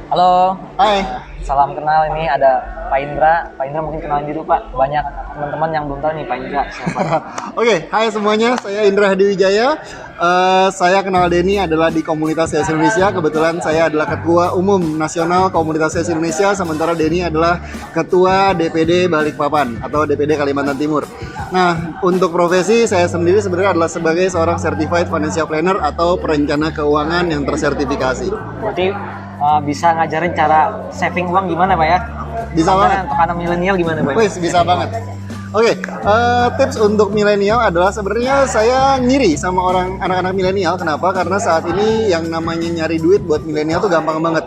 Halo, Hai. salam kenal. Ini ada Pak Indra. Pak Indra mungkin kenalin dulu Pak. Banyak teman-teman yang belum tahu nih Pak Indra siapa. Oke, hai semuanya. Saya Indra Hadi Wijaya. Saya kenal Denny adalah di komunitas CS Indonesia. Kebetulan saya adalah Ketua Umum Nasional Komunitas CS Indonesia. Sementara Denny adalah Ketua DPD Balikpapan atau DPD Kalimantan Timur. Nah, untuk profesi saya sendiri sebenarnya adalah sebagai seorang Certified Financial Planner atau perencana keuangan yang tersertifikasi. Berarti bisa ngajarin cara saving uang gimana Pak ya? Bisa banget. Untuk anak milenial gimana Pak? Wih, bisa banget. Oke, tips untuk milenial adalah sebenarnya saya ngiri sama anak-anak milenial. Kenapa? Karena saat ini yang namanya nyari duit buat milenial tuh gampang banget.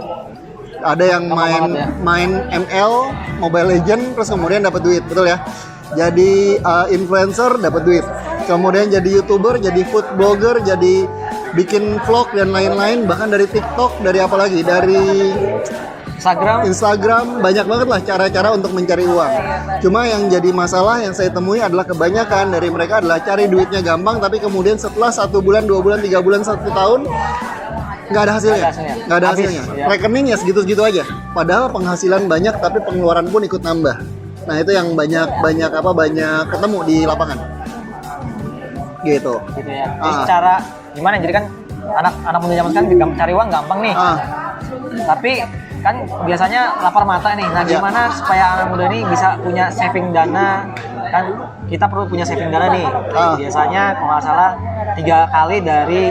Ada yang main ML, Mobile Legend, terus kemudian dapat duit, betul ya? Jadi influencer dapat duit. Kemudian jadi YouTuber, jadi food blogger, jadi bikin vlog dan lain-lain, bahkan dari TikTok, dari apa lagi? Dari Instagram, banyak banget lah cara-cara untuk mencari uang. Cuma yang jadi masalah yang saya temui adalah kebanyakan dari mereka adalah cari duitnya gampang, tapi kemudian setelah 1 bulan, 2 bulan, 3 bulan, 1 tahun nggak ada hasilnya. Nggak ada hasilnya. Ya. Rekening ya segitu-segitu aja. Padahal penghasilan banyak, tapi pengeluaran pun ikut nambah. Nah itu yang banyak ketemu di lapangan. Gitu ya. Jadi cara gimana? Jadi kan anak muda zaman sekarang cari uang gampang nih. Tapi kan biasanya lapar mata nih. Nah, gimana supaya anak muda ini bisa punya saving dana? Kan kita perlu punya saving dana nih. Biasanya kalau nggak salah 3 kali dari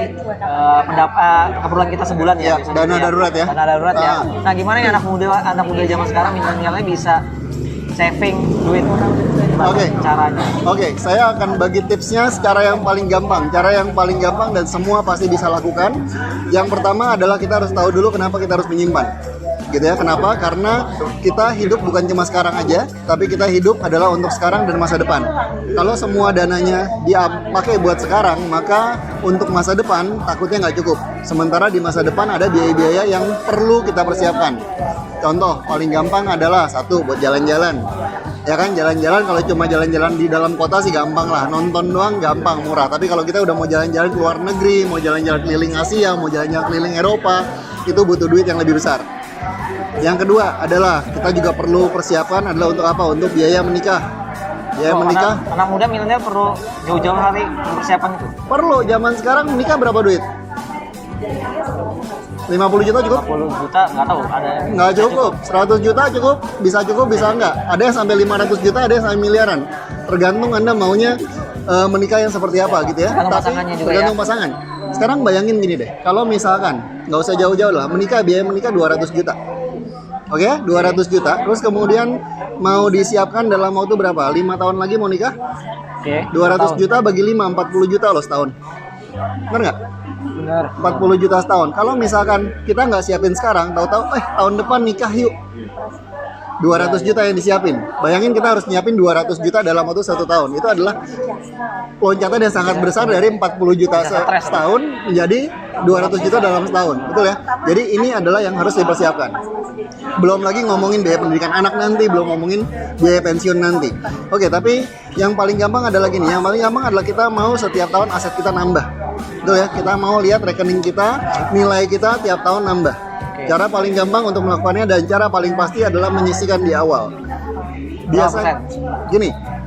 keperluan kita sebulan ya. Dana darurat ya. Dana darurat ya. Nah, gimana ya anak muda zaman sekarang milenialnya bisa saving duit? Caranya? Oke, saya akan bagi tipsnya secara yang paling gampang. Cara yang paling gampang dan semua pasti bisa lakukan. Yang pertama adalah kita harus tahu dulu kenapa kita harus menyimpan. Gitu ya, kenapa? Karena kita hidup bukan cuma sekarang aja, tapi kita hidup adalah untuk sekarang dan masa depan. Kalau semua dananya dipakai buat sekarang, maka untuk masa depan takutnya nggak cukup. Sementara di masa depan ada biaya-biaya yang perlu kita persiapkan. Contoh paling gampang adalah satu, buat jalan-jalan. Ya kan, jalan-jalan kalau cuma jalan-jalan di dalam kota sih gampang lah, nonton doang gampang, murah. Tapi kalau kita udah mau jalan-jalan ke luar negeri, mau jalan-jalan keliling Asia, mau jalan-jalan keliling Eropa, itu butuh duit yang lebih besar. Yang kedua adalah kita juga perlu persiapan adalah untuk apa? Untuk biaya menikah. Biaya menikah. Anak muda milenial perlu jauh-jauh hari persiapan itu. Perlu. Zaman sekarang menikah berapa duit? 50 juta cukup? 50 juta nggak tahu, ada nggak cukup. 100 juta cukup, bisa enggak. Ada yang sampai 500 juta, ada yang sampai miliaran. Tergantung Anda maunya menikah yang seperti apa gitu ya. Tergantung pasangan. Sekarang bayangin gini deh, kalau misalkan nggak usah jauh-jauh lah, biaya menikah 200 juta. Oke, 200 juta. Terus kemudian mau disiapkan dalam waktu berapa? 5 tahun lagi mau nikah? 200 juta bagi 5, 40 juta loh setahun. Benar nggak? Benar. 40 juta setahun. Kalau misalkan kita nggak siapin sekarang, tahu-tahu tahun depan nikah yuk. 200 juta yang disiapin. Bayangin kita harus nyiapin 200 juta dalam waktu 1 tahun. Itu adalah loncatan yang sangat besar dari 40 juta setahun menjadi 200 juta dalam setahun. Betul ya? Jadi ini adalah yang harus dipersiapkan. Belum lagi ngomongin biaya pendidikan anak nanti, belum ngomongin biaya pensiun nanti. Oke, tapi yang paling gampang adalah gini. Yang paling gampang adalah kita mau setiap tahun aset kita nambah. Betul ya? Kita mau lihat rekening kita, nilai kita tiap tahun nambah. Cara paling gampang untuk melakukannya dan cara paling pasti adalah menyisihkan di awal.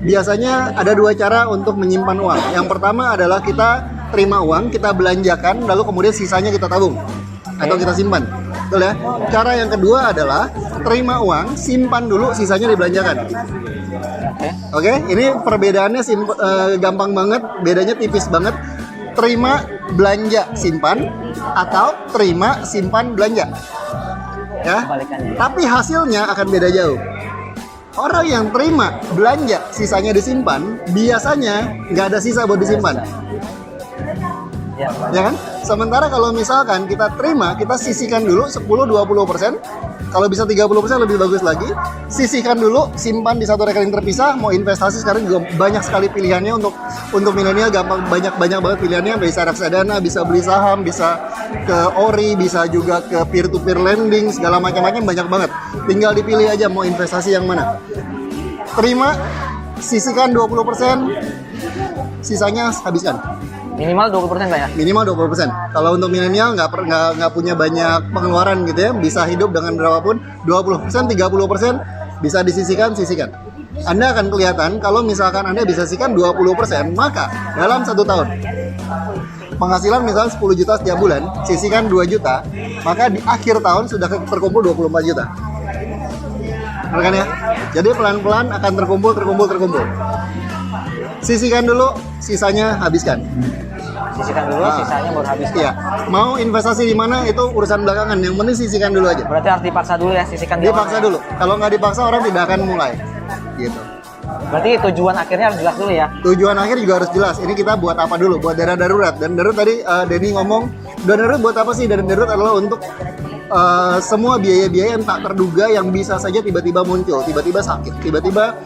Biasanya ada 2 cara untuk menyimpan uang. Yang pertama adalah kita terima uang, kita belanjakan, lalu kemudian sisanya kita tabung atau kita simpan. Betul ya? Cara yang kedua adalah terima uang, simpan dulu, sisanya dibelanjakan. Oke, ini perbedaannya gampang banget, bedanya tipis banget. Terima, belanja, simpan, atau terima, simpan, belanja. Ya. Tapi hasilnya akan beda jauh. Orang yang terima, belanja, sisanya disimpan, biasanya nggak ada sisa buat disimpan. Ya kan? Sementara kalau misalkan kita terima, kita sisihkan dulu 10-20%. Kalau bisa 30% lebih bagus lagi. Sisihkan dulu, simpan di satu rekening terpisah. Mau investasi sekarang juga banyak sekali pilihannya untuk milenial, gampang, banyak banget pilihannya. Bisa reksadana, bisa beli saham, bisa ke ori, bisa juga ke peer to peer lending, segala macam-macam banyak banget. Tinggal dipilih aja mau investasi yang mana. Terima, sisihkan 20%, sisanya habiskan. Minimal 20% Pak ya? Minimal 20%. Kalau untuk milenial nggak punya banyak pengeluaran gitu ya, bisa hidup dengan berapapun, 20%, 30% bisa sisihkan. Anda akan kelihatan kalau misalkan Anda bisa sisihkan 20%, maka dalam 1 tahun penghasilan misalnya 10 juta setiap bulan, sisihkan 2 juta, maka di akhir tahun sudah terkumpul 24 juta. Benar kan ya? Jadi pelan-pelan akan terkumpul. Sisihkan dulu, sisanya habiskan. Sisihkan dulu, sisanya baru habiskan. Iya. Mau investasi di mana itu urusan belakangan. Yang penting sisihkan dulu aja. Berarti harus dipaksa dulu ya, sisihkan di Dipaksa awalnya. dulu. Kalau nggak dipaksa orang tidak akan mulai. Gitu. Berarti tujuan akhirnya harus jelas dulu ya. Tujuan akhir juga harus jelas. Ini kita buat apa dulu? Buat dana darurat. Dan darurat tadi Denny ngomong, dana darurat buat apa sih? Dana darurat adalah untuk semua biaya-biaya yang tak terduga yang bisa saja tiba-tiba muncul, tiba-tiba sakit, tiba-tiba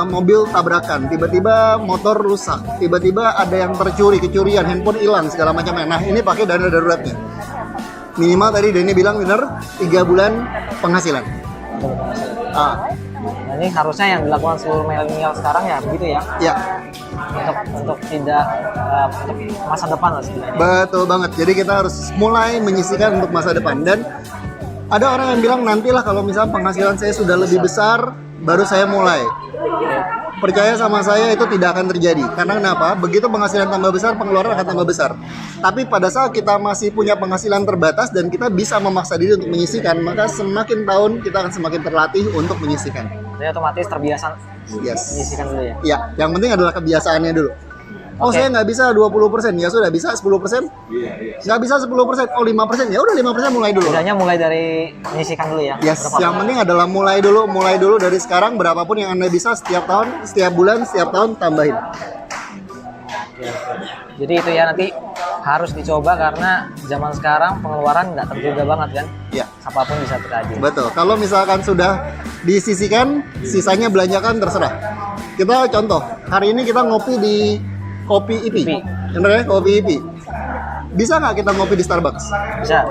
mobil tabrakan, tiba-tiba motor rusak, tiba-tiba ada yang kecurian, handphone hilang, segala macamnya. Nah, ini pakai dana daruratnya. Minimal tadi Denny bilang benar 3 bulan penghasilan. Nah, ini harusnya yang dilakukan seluruh milenial sekarang ya begitu ya. Ya, Untuk tidak untuk masa depan lah sebenarnya. betul banget. Jadi kita harus mulai menyisihkan untuk masa depan. Dan ada orang yang bilang nantilah kalau misalnya penghasilan saya sudah lebih besar, baru saya mulai. Percaya sama saya itu tidak akan terjadi. Karena kenapa? Begitu penghasilan tambah besar, pengeluaran akan tambah besar. Tapi pada saat kita masih punya penghasilan terbatas dan kita bisa memaksa diri untuk menyisihkan, maka semakin tahun kita akan semakin terlatih untuk menyisihkan. Jadi otomatis terbiasa Yes. menyisihkan dulu ya. Ya, yang penting adalah kebiasaannya dulu. Oh, Oke. saya nggak bisa 20%. Ya sudah, bisa 10%? Nggak bisa 10%. Oh, 5%. Ya udah 5% mulai dulu. Tidaknya mulai dari menyisihkan dulu ya. Yes, Berapa? yang penting adalah mulai dulu dari sekarang, berapapun yang Anda bisa setiap tahun, setiap bulan, setiap tahun tambahin. Jadi itu ya nanti harus dicoba karena zaman sekarang pengeluaran nggak terduga banget kan. Ya, Apapun bisa terjadi. betul. Kalau misalkan sudah disisihkan, sisanya belanjakan terserah. Kita contoh, hari ini kita ngopi di Kopi IP. Bener ya, Kopi IP. Bisa nggak kita ngopi di Starbucks?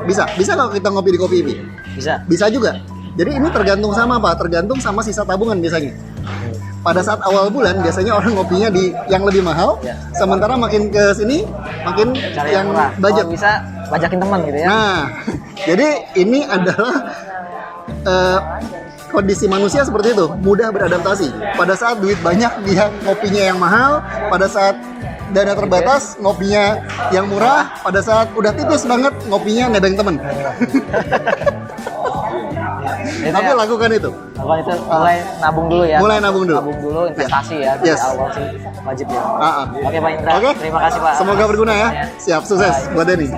Bisa, Bisa nggak kita ngopi di Kopi IP? bisa. Bisa juga. Jadi ini tergantung sama apa? Tergantung sama sisa tabungan biasanya. Pada saat awal bulan biasanya orang ngopinya di yang lebih mahal, Ya. sementara makin ke sini makin Cari yang murah. budget. Kalau bisa bajakin teman gitu ya. Nah, jadi ini adalah kondisi manusia seperti itu, mudah beradaptasi. Pada saat duit banyak dia ngopinya yang mahal, pada saat dana terbatas ngopinya yang murah, pada saat udah tipis banget ngopinya nebeng temen. Itu Tapi ya, lakukan itu. apa itu mulai nabung dulu ya. Mulai nabung dulu. Nabung dulu, investasi ya dari Yes. awal sih wajib ya. Ah, ah. Oke Pak Indra, Oke. terima kasih Pak. Semoga berguna ya. Siap, sukses buat Denny.